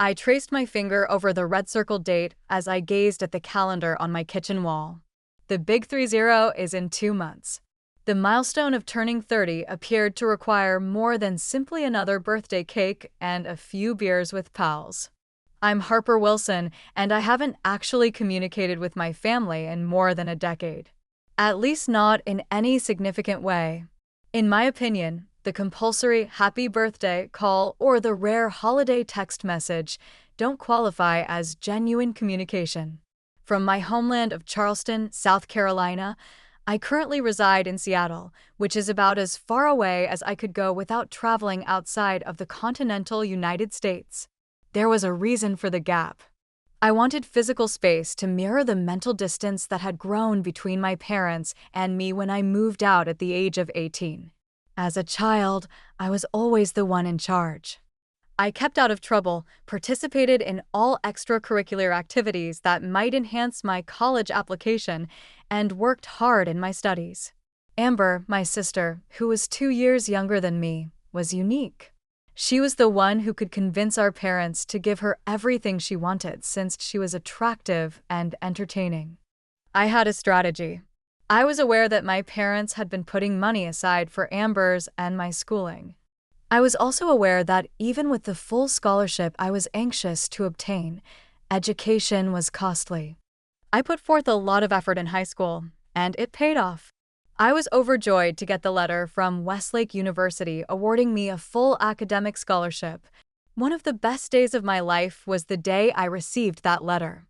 I traced my finger over the red circle date as I gazed at the calendar on my kitchen wall. The big 30 is in 2 months. The milestone of turning 30 appeared to require more than simply another birthday cake and a few beers with pals. I'm Harper Wilson, and I haven't actually communicated with my family in more than a decade. At least not in any significant way. In my opinion, the compulsory happy birthday call or the rare holiday text message don't qualify as genuine communication. From my homeland of Charleston, South Carolina, I currently reside in Seattle, which is about as far away as I could go without traveling outside of the continental United States. There was a reason for the gap. I wanted physical space to mirror the mental distance that had grown between my parents and me when I moved out at the age of 18. As a child, I was always the one in charge. I kept out of trouble, participated in all extracurricular activities that might enhance my college application, and worked hard in my studies. Amber, my sister, who was 2 years younger than me, was unique. She was the one who could convince our parents to give her everything she wanted since she was attractive and entertaining. I had a strategy. I was aware that my parents had been putting money aside for Amber's and my schooling. I was also aware that even with the full scholarship I was anxious to obtain, education was costly. I put forth a lot of effort in high school, and it paid off. I was overjoyed to get the letter from Westlake University awarding me a full academic scholarship. One of the best days of my life was the day I received that letter.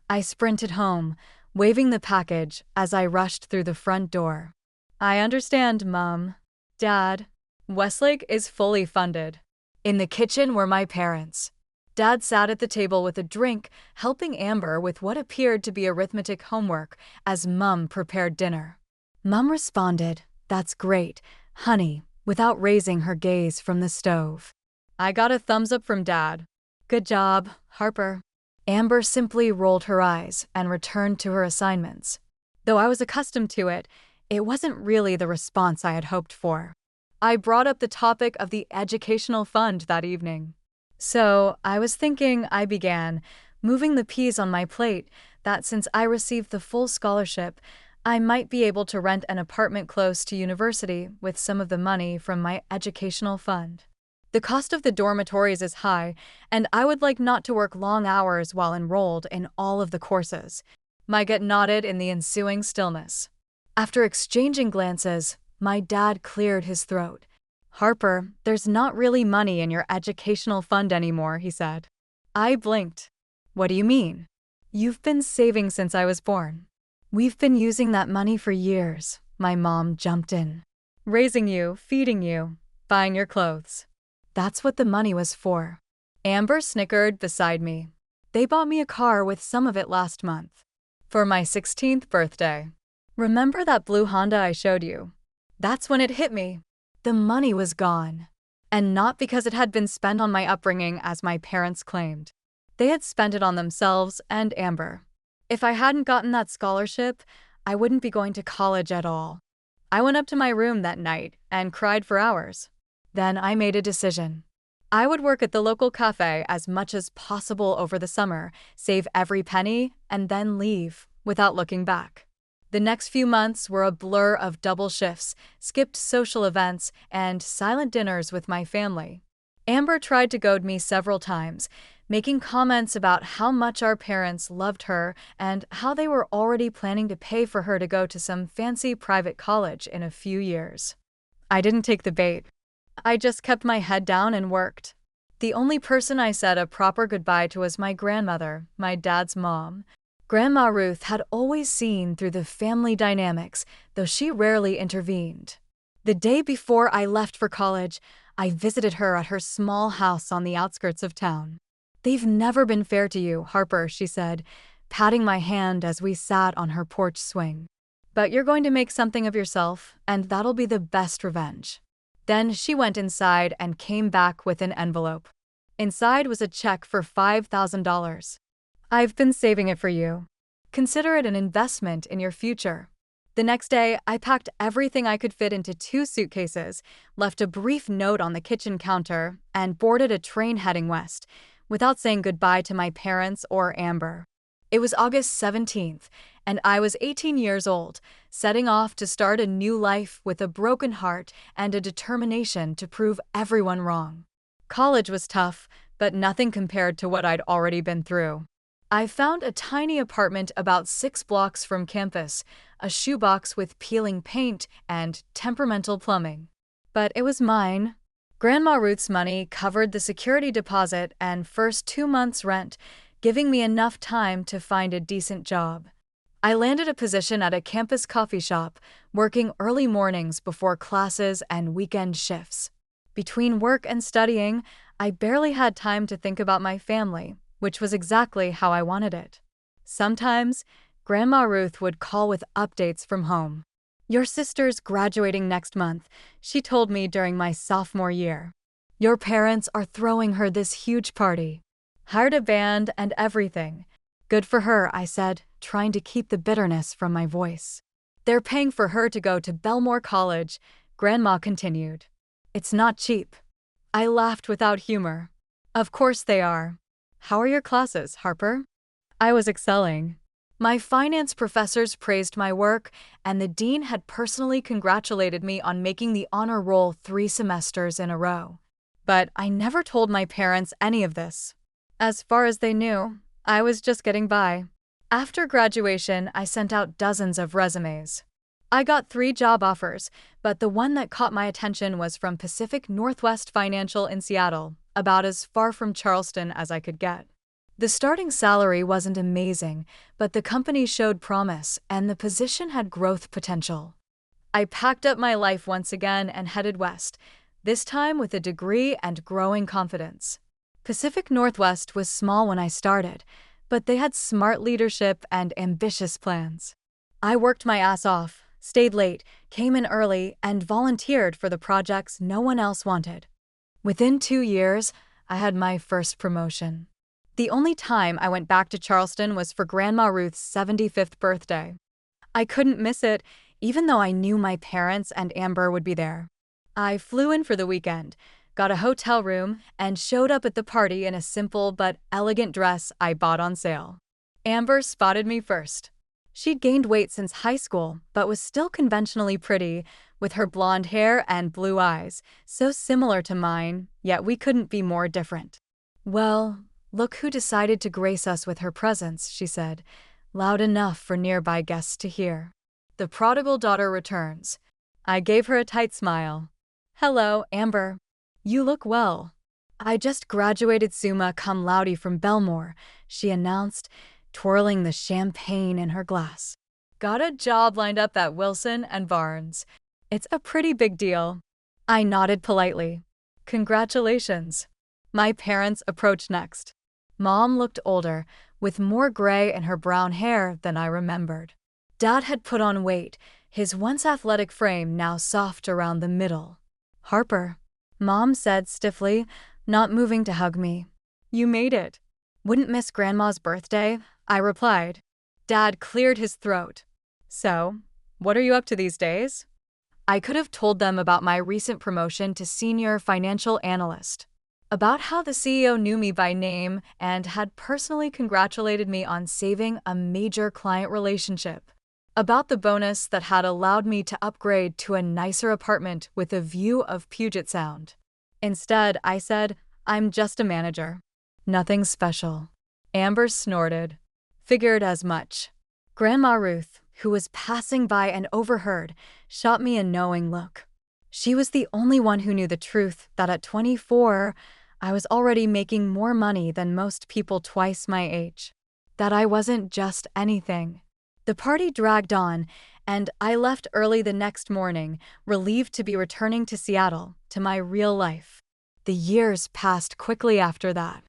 I sprinted home, waving the package as I rushed through the front door. I understand, Mom. Dad. Westlake is fully funded. In the kitchen were my parents. Dad sat at the table with a drink, helping Amber with what appeared to be arithmetic homework as Mom prepared dinner. Mom responded, "That's great, honey," without raising her gaze from the stove. I got a thumbs up from Dad. "Good job, Harper." Amber simply rolled her eyes and returned to her assignments. Though I was accustomed to it, it wasn't really the response I had hoped for. I brought up the topic of the educational fund that evening. So I was thinking, I began, moving the peas on my plate, that since I received the full scholarship, I might be able to rent an apartment close to university with some of the money from my educational fund. The cost of the dormitories is high, and I would like not to work long hours while enrolled in all of the courses. My gut nodded in the ensuing stillness. After exchanging glances, my dad cleared his throat. "Harper, there's not really money in your educational fund anymore," he said. I blinked. "What do you mean?" "You've been saving since I was born." "We've been using that money for years," my mom jumped in. "Raising you, feeding you, buying your clothes. That's what the money was for." Amber snickered beside me. "They bought me a car with some of it last month. For my 16th birthday. Remember that blue Honda I showed you? That's when it hit me. The money was gone. And not because it had been spent on my upbringing as my parents claimed. They had spent it on themselves and Amber. If I hadn't gotten that scholarship, I wouldn't be going to college at all. I went up to my room that night and cried for hours. Then I made a decision. I would work at the local cafe as much as possible over the summer, save every penny, and then leave without looking back. The next few months were a blur of double shifts, skipped social events, and silent dinners with my family. Amber tried to goad me several times, making comments about how much our parents loved her and how they were already planning to pay for her to go to some fancy private college in a few years. I didn't take the bait. I just kept my head down and worked. The only person I said a proper goodbye to was my grandmother, my dad's mom. Grandma Ruth had always seen through the family dynamics, though she rarely intervened. The day before I left for college, I visited her at her small house on the outskirts of town. "They've never been fair to you, Harper," she said, patting my hand as we sat on her porch swing. "But you're going to make something of yourself, and that'll be the best revenge." Then she went inside and came back with an envelope. Inside was a check for $5,000. "I've been saving it for you. Consider it an investment in your future." The next day, I packed everything I could fit into 2 suitcases, left a brief note on the kitchen counter, and boarded a train heading west, without saying goodbye to my parents or Amber. It was August 17th, and I was 18 years old, setting off to start a new life with a broken heart and a determination to prove everyone wrong. College was tough, but nothing compared to what I'd already been through. I found a tiny apartment about 6 blocks from campus, a shoebox with peeling paint and temperamental plumbing. But it was mine. Grandma Ruth's money covered the security deposit and first 2 months' rent, giving me enough time to find a decent job. I landed a position at a campus coffee shop, working early mornings before classes and weekend shifts. Between work and studying, I barely had time to think about my family, which was exactly how I wanted it. Sometimes, Grandma Ruth would call with updates from home. "Your sister's graduating next month," she told me during my sophomore year. "Your parents are throwing her this huge party. Hired a band and everything." "Good for her," I said, trying to keep the bitterness from my voice. "They're paying for her to go to Belmore College," Grandma continued. "It's not cheap." I laughed without humor. "Of course they are. How are your classes, Harper?" I was excelling. My finance professors praised my work, and the dean had personally congratulated me on making the honor roll 3 semesters in a row. But I never told my parents any of this. As far as they knew, I was just getting by. After graduation, I sent out dozens of resumes. I got 3 job offers, but the one that caught my attention was from Pacific Northwest Financial in Seattle, about as far from Charleston as I could get. The starting salary wasn't amazing, but the company showed promise, and the position had growth potential. I packed up my life once again and headed west, this time with a degree and growing confidence. Pacific Northwest was small when I started, but they had smart leadership and ambitious plans. I worked my ass off, stayed late, came in early, and volunteered for the projects no one else wanted. Within 2 years, I had my first promotion. The only time I went back to Charleston was for Grandma Ruth's 75th birthday. I couldn't miss it, even though I knew my parents and Amber would be there. I flew in for the weekend, got a hotel room, and showed up at the party in a simple but elegant dress I bought on sale. Amber spotted me first. She'd gained weight since high school, but was still conventionally pretty, with her blonde hair and blue eyes, so similar to mine, yet we couldn't be more different. "Well, look who decided to grace us with her presence," she said, loud enough for nearby guests to hear. "The prodigal daughter returns." I gave her a tight smile. "Hello, Amber. You look well." "I just graduated summa cum laude from Belmore," she announced, twirling the champagne in her glass. "Got a job lined up at Wilson and Barnes. It's a pretty big deal." I nodded politely. "Congratulations." My parents approached next. Mom looked older, with more gray in her brown hair than I remembered. Dad had put on weight, his once athletic frame now soft around the middle. "Harper," Mom said stiffly, not moving to hug me. "You made it." "Wouldn't miss Grandma's birthday," I replied. Dad cleared his throat. "So, what are you up to these days?" I could have told them about my recent promotion to senior financial analyst, about how the CEO knew me by name and had personally congratulated me on saving a major client relationship, about the bonus that had allowed me to upgrade to a nicer apartment with a view of Puget Sound. Instead, I said, "I'm just a manager. Nothing special." Amber snorted. "Figured as much." Grandma Ruth, who was passing by and overheard, shot me a knowing look. She was the only one who knew the truth that at 24, I was already making more money than most people twice my age. That I wasn't just anything. The party dragged on, and I left early the next morning, relieved to be returning to Seattle, to my real life. The years passed quickly after that.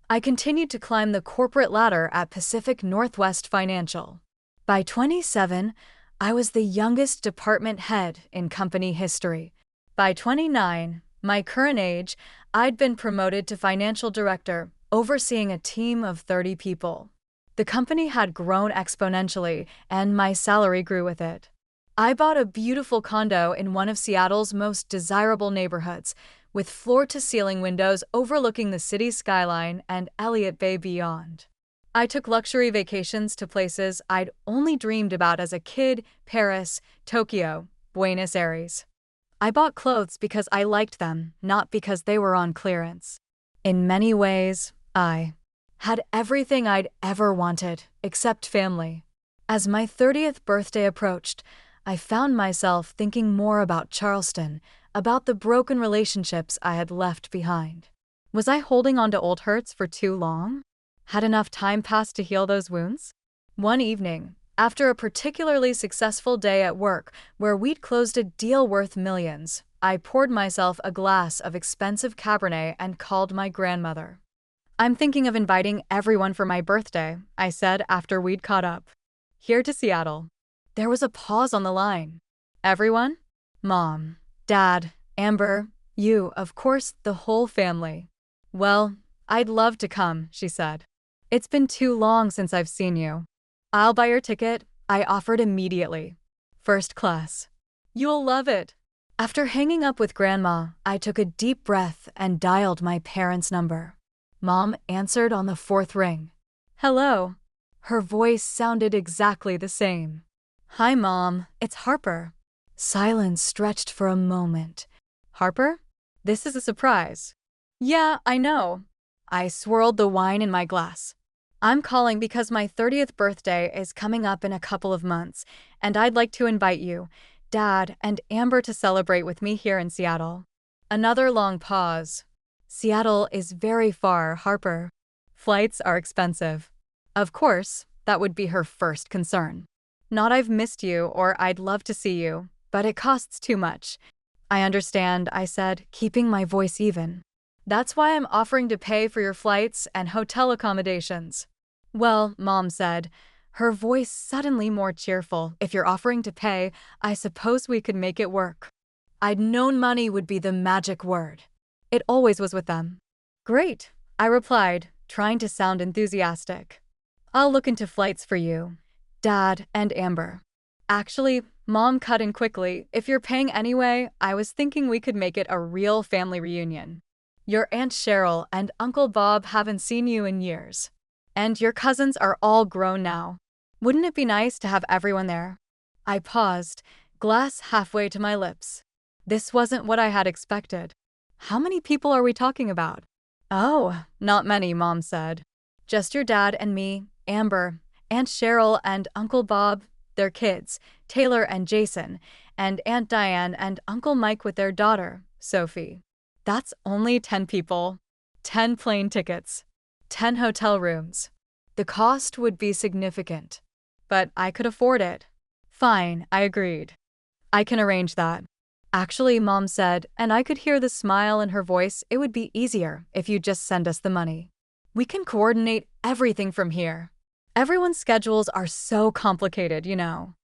I continued to climb the corporate ladder at Pacific Northwest Financial. By 27, I was the youngest department head in company history. By 29, my current age, I'd been promoted to financial director, overseeing a team of 30 people. The company had grown exponentially, and my salary grew with it. I bought a beautiful condo in one of Seattle's most desirable neighborhoods, with floor-to-ceiling windows overlooking the city skyline and Elliott Bay beyond. I took luxury vacations to places I'd only dreamed about as a kid: Paris, Tokyo, Buenos Aires. I bought clothes because I liked them, not because they were on clearance. In many ways, I had everything I'd ever wanted, except family. As my 30th birthday approached, I found myself thinking more about Charleston, about the broken relationships I had left behind. Was I holding on to old hurts for too long? Had enough time passed to heal those wounds? One evening, after a particularly successful day at work where we'd closed a deal worth millions, I poured myself a glass of expensive Cabernet and called my grandmother. "I'm thinking of inviting everyone for my birthday," I said after we'd caught up. "Here to Seattle." There was a pause on the line. "Everyone?" "Mom, Dad, Amber, you, of course, the whole family." "Well, I'd love to come," she said. "It's been too long since I've seen you." "I'll buy your ticket," I offered immediately. "First class. You'll love it." After hanging up with Grandma, I took a deep breath and dialed my parents' number. Mom answered on the fourth ring. "Hello." Her voice sounded exactly the same. "Hi, Mom, it's Harper." Silence stretched for a moment. "Harper? This is a surprise." "Yeah, I know." I swirled the wine in my glass. "I'm calling because my 30th birthday is coming up in a couple of months, and I'd like to invite you, Dad, and Amber to celebrate with me here in Seattle." Another long pause. "Seattle is very far, Harper. Flights are expensive." Of course, that would be her first concern. "Not I've missed you or I'd love to see you, but it costs too much." "I understand," I said, keeping my voice even. "That's why I'm offering to pay for your flights and hotel accommodations." "Well," Mom said, her voice suddenly more cheerful, "if you're offering to pay, I suppose we could make it work." I'd known money would be the magic word. It always was with them. "Great," I replied, trying to sound enthusiastic. "I'll look into flights for you, Dad, and Amber." "Actually," Mom cut in quickly, "if you're paying anyway, I was thinking we could make it a real family reunion. Your Aunt Cheryl and Uncle Bob haven't seen you in years. And your cousins are all grown now. Wouldn't it be nice to have everyone there?" I paused, glass halfway to my lips. This wasn't what I had expected. "How many people are we talking about?" "Oh, not many," Mom said. "Just your dad and me, Amber, Aunt Cheryl and Uncle Bob, their kids, Taylor and Jason, and Aunt Diane and Uncle Mike with their daughter, Sophie. That's only 10 people. 10 plane tickets. 10 hotel rooms. The cost would be significant. But I could afford it." "Fine," I agreed. "I can arrange that." "Actually," Mom said, and I could hear the smile in her voice, "it would be easier if you just send us the money. We can coordinate everything from here. Everyone's schedules are so complicated, you know."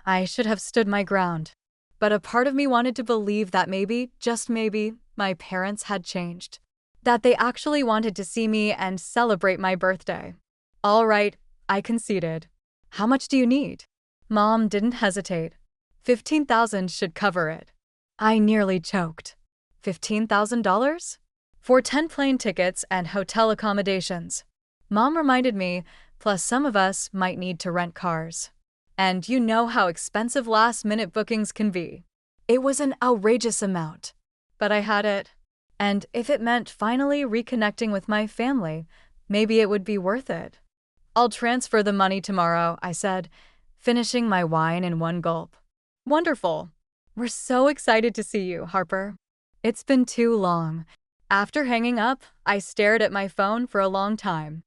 I should have stood my ground. But a part of me wanted to believe that maybe, just maybe, my parents had changed. That they actually wanted to see me and celebrate my birthday. "All right," I conceded. "How much do you need?" Mom didn't hesitate. $15,000 should cover it." I nearly choked. $15,000? For 10 plane tickets and hotel accommodations. Mom reminded me, plus some of us might need to rent cars. And you know how expensive last-minute bookings can be. It was an outrageous amount. But I had it. And if it meant finally reconnecting with my family, maybe it would be worth it. "I'll transfer the money tomorrow," I said, finishing my wine in one gulp. "Wonderful. We're so excited to see you, Harper. It's been too long." After hanging up, I stared at my phone for a long time.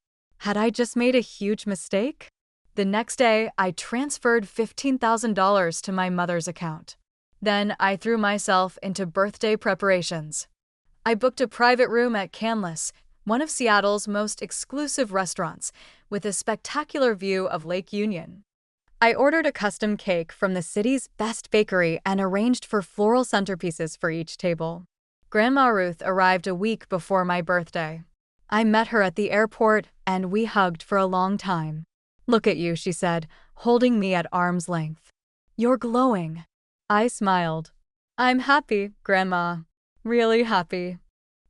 Had I just made a huge mistake? The next day, I transferred $15,000 to my mother's account. Then I threw myself into birthday preparations. I booked a private room at Canlis, one of Seattle's most exclusive restaurants, with a spectacular view of Lake Union. I ordered a custom cake from the city's best bakery and arranged for floral centerpieces for each table. Grandma Ruth arrived a week before my birthday. I met her at the airport, and we hugged for a long time. "Look at you," she said, holding me at arm's length. "You're glowing." I smiled. "I'm happy, Grandma." Really happy.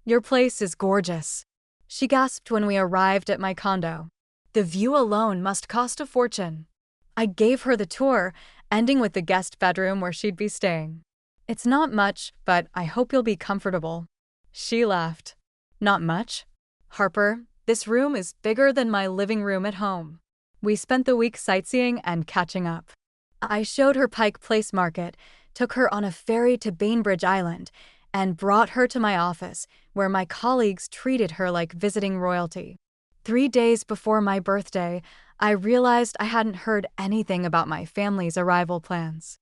Your place is gorgeous, she gasped when we arrived at my condo. The view alone must cost a fortune. I gave her the tour, ending with the guest bedroom where she'd be staying. It's not much, but I hope you'll be comfortable. She laughed. Not much? Harper, this room is bigger than my living room at home. We spent the week sightseeing and catching up. I showed her Pike Place Market, took her on a ferry to Bainbridge Island, and brought her to my office, where my colleagues treated her like visiting royalty. 3 days before my birthday, I realized I hadn't heard anything about my family's arrival plans.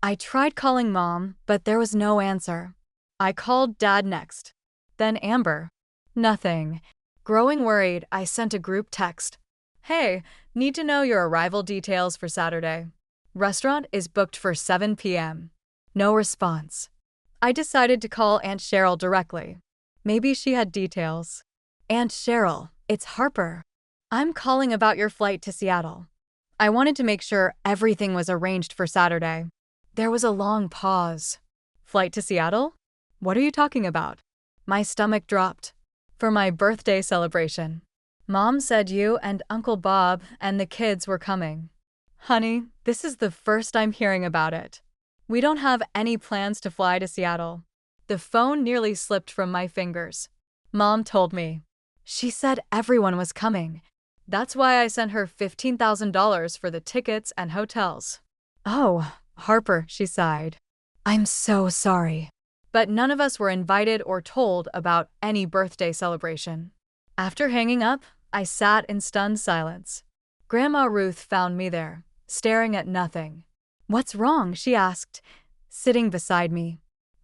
I tried calling Mom, but there was no answer. I called Dad next. Then Amber. Nothing. Growing worried, I sent a group text. Hey, need to know your arrival details for Saturday. Restaurant is booked for 7 p.m. No response. I decided to call Aunt Cheryl directly. Maybe she had details. Aunt Cheryl, it's Harper. I'm calling about your flight to Seattle. I wanted to make sure everything was arranged for Saturday. There was a long pause. Flight to Seattle? What are you talking about? My stomach dropped. For my birthday celebration. Mom said you and Uncle Bob and the kids were coming. Honey, this is the first I'm hearing about it. We don't have any plans to fly to Seattle. The phone nearly slipped from my fingers. Mom told me. She said everyone was coming. That's why I sent her $15,000 for the tickets and hotels. Oh, Harper, she sighed. I'm so sorry. But none of us were invited or told about any birthday celebration. After hanging up, I sat in stunned silence. Grandma Ruth found me there, staring at nothing. What's wrong? She asked, sitting beside me.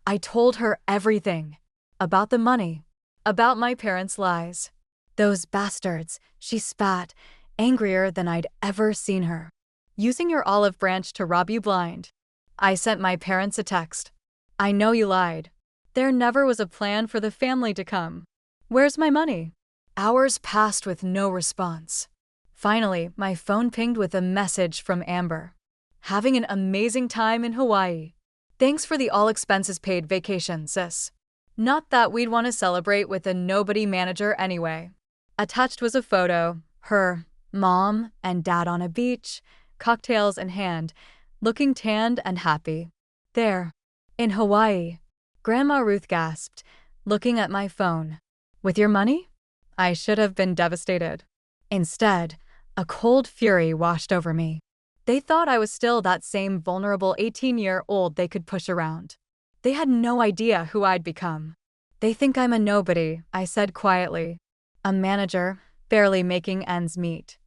I told her everything. About the money. About my parents' lies. Those bastards, she spat, angrier than I'd ever seen her. Using your olive branch to rob you blind. I sent my parents a text. I know you lied. There never was a plan for the family to come. Where's my money? Hours passed with no response. Finally, my phone pinged with a message from Amber. Having an amazing time in Hawaii. Thanks for the all-expenses-paid vacation, sis. Not that we'd want to celebrate with a nobody manager anyway. Attached was a photo, her, Mom, and Dad on a beach, cocktails in hand, looking tanned and happy. There. In Hawaii. Grandma Ruth gasped, looking at my phone. With your money? I should have been devastated. Instead, a cold fury washed over me. They thought I was still that same vulnerable 18-year-old they could push around. They had no idea who I'd become. They think I'm a nobody, I said quietly. A manager, barely making ends meet.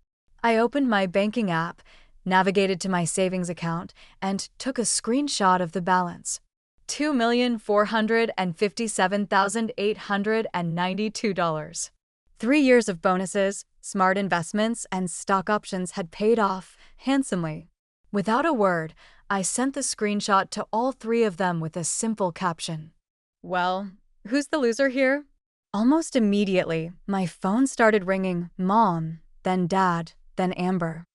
I opened my banking app, navigated to my savings account, and took a screenshot of the balance. $2,457,892. 3 years of bonuses, smart investments, and stock options had paid off handsomely. Without a word, I sent the screenshot to all 3 of them with a simple caption. Well, who's the loser here? Almost immediately, my phone started ringing, Mom, then Dad, then Amber.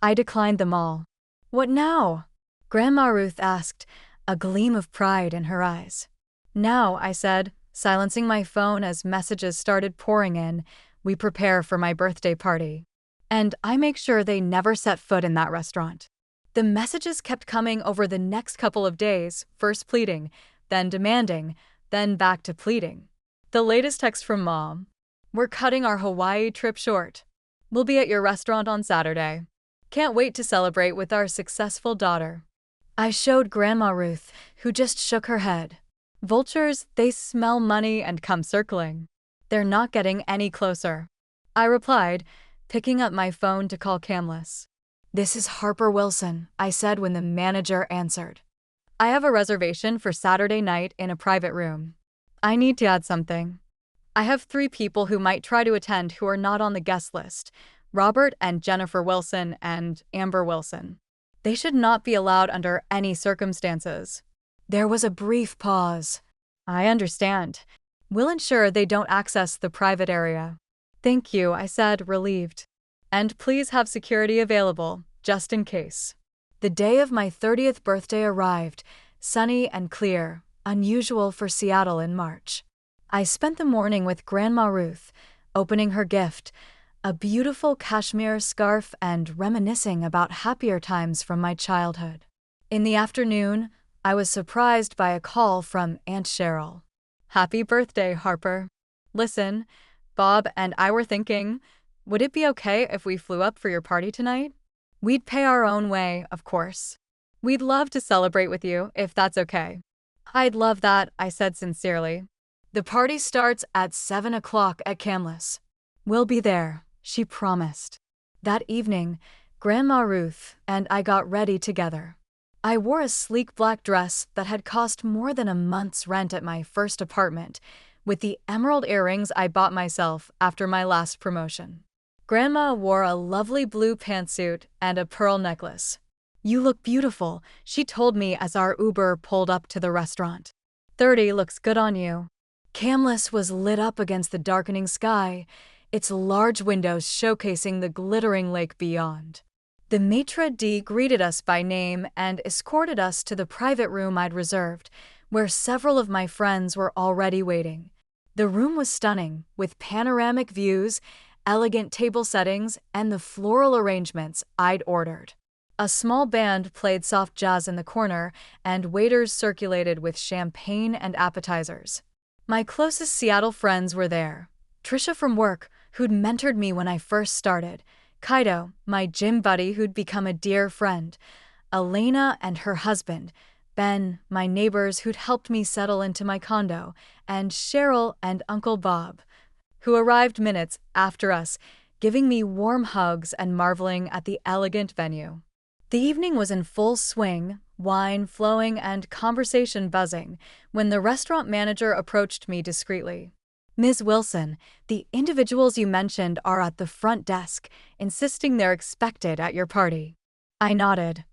I declined them all. What now? Grandma Ruth asked, a gleam of pride in her eyes. Now, I said, silencing my phone as messages started pouring in, we prepare for my birthday party. And I make sure they never set foot in that restaurant. The messages kept coming over the next couple of days, first pleading, then demanding, then back to pleading. The latest text from Mom. We're cutting our Hawaii trip short. We'll be at your restaurant on Saturday. Can't wait to celebrate with our successful daughter. I showed Grandma Ruth, who just shook her head. Vultures, they smell money and come circling. They're not getting any closer. I replied, picking up my phone to call Camless. This is Harper Wilson, I said when the manager answered. I have a reservation for Saturday night in a private room. I need to add something. I have 3 people who might try to attend who are not on the guest list, Robert and Jennifer Wilson and Amber Wilson. They should not be allowed under any circumstances. There was a brief pause. I understand. We'll ensure they don't access the private area. Thank you, I said, relieved. And please have security available, just in case. The day of my 30th birthday arrived, sunny and clear, unusual for Seattle in March. I spent the morning with Grandma Ruth, opening her gift, a beautiful cashmere scarf, and reminiscing about happier times from my childhood. In the afternoon, I was surprised by a call from Aunt Cheryl. "Happy birthday, Harper. Listen, Bob and I were thinking, would it be okay if we flew up for your party tonight? We'd pay our own way, of course. We'd love to celebrate with you, if that's okay." "I'd love that," I said sincerely. "The party starts at 7 o'clock at Camless. We'll be there," she promised. That evening, Grandma Ruth and I got ready together. I wore a sleek black dress that had cost more than a month's rent at my first apartment, with the emerald earrings I bought myself after my last promotion. Grandma wore a lovely blue pantsuit and a pearl necklace. "You look beautiful," she told me as our Uber pulled up to the restaurant. "30 looks good on you." Camless was lit up against the darkening sky, its large windows showcasing the glittering lake beyond. The maitre d' greeted us by name and escorted us to the private room I'd reserved, where several of my friends were already waiting. The room was stunning, with panoramic views, elegant table settings, and the floral arrangements I'd ordered. A small band played soft jazz in the corner, and waiters circulated with champagne and appetizers. My closest Seattle friends were there. Trisha from work, who'd mentored me when I first started, Kaido, my gym buddy who'd become a dear friend, Elena and her husband, Ben, my neighbors who'd helped me settle into my condo, and Cheryl and Uncle Bob, who arrived minutes after us, giving me warm hugs and marveling at the elegant venue. The evening was in full swing, wine flowing and conversation buzzing, when the restaurant manager approached me discreetly. "Ms. Wilson, the individuals you mentioned are at the front desk, insisting they're expected at your party." I nodded.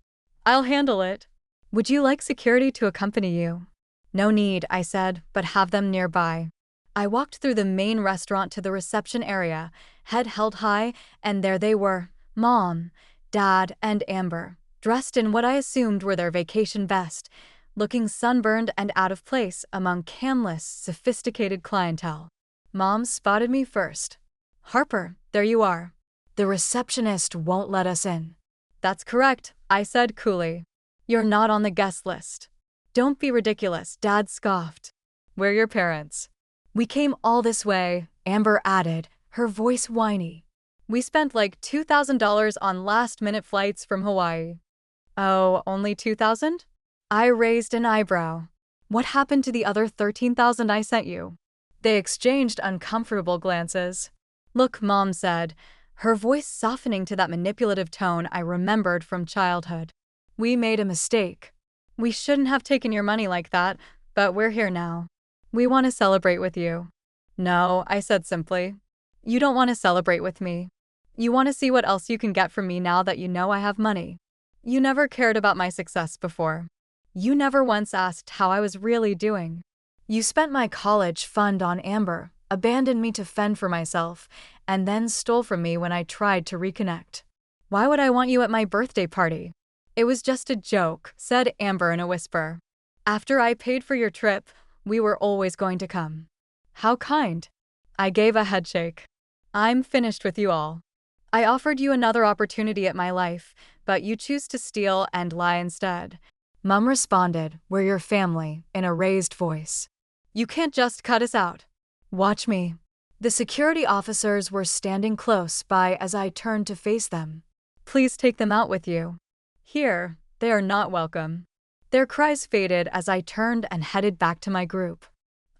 "I'll handle it. Would you like security to accompany you?" "No need," I said, "but have them nearby." I walked through the main restaurant to the reception area, head held high, and there they were, Mom, Dad, and Amber, dressed in what I assumed were their vacation best, looking sunburned and out of place among Camless, sophisticated clientele. Mom spotted me first. "Harper, there you are. The receptionist won't let us in." "That's correct," I said coolly. "You're not on the guest list." "Don't be ridiculous," Dad scoffed. "We're your parents." "We came all this way," Amber added, her voice whiny. "We spent like $2,000 on last-minute flights from Hawaii." "Oh, only 2,000? I raised an eyebrow. "What happened to the other 13,000 I sent you?" They exchanged uncomfortable glances. "Look," Mom said, her voice softening to that manipulative tone I remembered from childhood. "We made a mistake. We shouldn't have taken your money like that, but we're here now. We want to celebrate with you." "No," I said simply. "You don't want to celebrate with me. You want to see what else you can get from me now that you know I have money. You never cared about my success before. You never once asked how I was really doing. You spent my college fund on Amber, abandoned me to fend for myself, and then stole from me when I tried to reconnect. Why would I want you at my birthday party?" "It was just a joke," said Amber in a whisper. "After I paid for your trip, we were always going to come." "How kind." I gave a headshake. "I'm finished with you all. I offered you another opportunity at my life, but you choose to steal and lie instead." Mom responded, "We're your family," in a raised voice. "You can't just cut us out." "Watch me." The security officers were standing close by as I turned to face them. "Please take them out with you. Here, they are not welcome." Their cries faded as I turned and headed back to my group.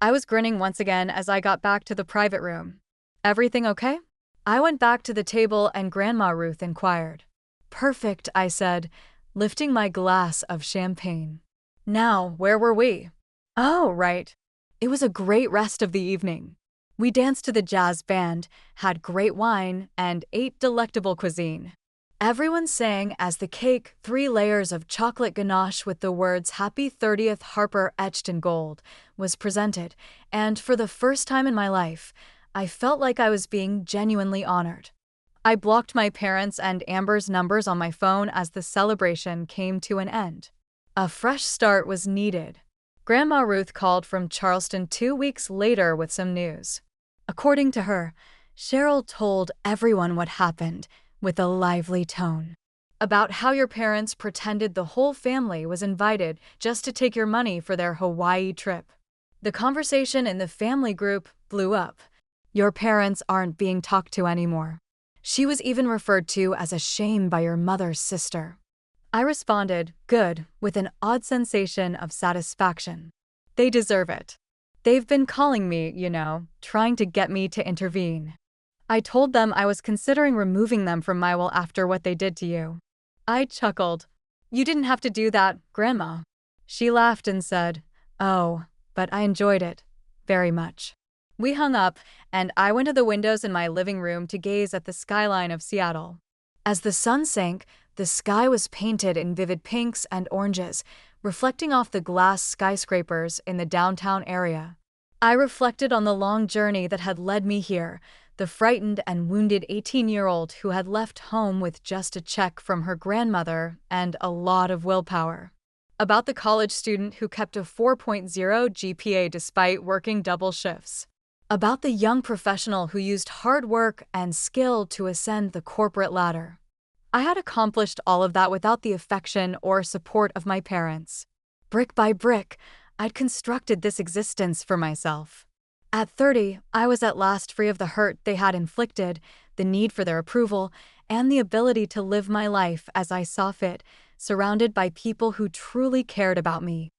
I was grinning once again as I got back to the private room. "Everything okay?" I went back to the table and Grandma Ruth inquired. "Perfect," I said, lifting my glass of champagne. "Now, where were we?" "Oh, right. It was a great rest of the evening. We danced to the jazz band, had great wine, and ate delectable cuisine. Everyone sang as the cake, 3 layers of chocolate ganache with the words Happy 30th Harper etched in gold, was presented, and for the first time in my life, I felt like I was being genuinely honored. I blocked my parents' and Amber's numbers on my phone as the celebration came to an end. A fresh start was needed. Grandma Ruth called from Charleston 2 weeks later with some news. According to her, Cheryl told everyone what happened with a lively tone. About how your parents pretended the whole family was invited just to take your money for their Hawaii trip. The conversation in the family group blew up. Your parents aren't being talked to anymore. She was even referred to as a shame by your mother's sister. I responded, good, with an odd sensation of satisfaction. They deserve it. They've been calling me, trying to get me to intervene. I told them I was considering removing them from my will after what they did to you. I chuckled. You didn't have to do that, Grandma. She laughed and said, oh, but I enjoyed it. Very much. We hung up, and I went to the windows in my living room to gaze at the skyline of Seattle. As the sun sank, the sky was painted in vivid pinks and oranges, reflecting off the glass skyscrapers in the downtown area. I reflected on the long journey that had led me here, the frightened and wounded 18-year-old who had left home with just a check from her grandmother and a lot of willpower. About the college student who kept a 4.0 GPA despite working double shifts. About the young professional who used hard work and skill to ascend the corporate ladder. I had accomplished all of that without the affection or support of my parents. Brick by brick, I'd constructed this existence for myself. At 30, I was at last free of the hurt they had inflicted, the need for their approval, and the ability to live my life as I saw fit, surrounded by people who truly cared about me.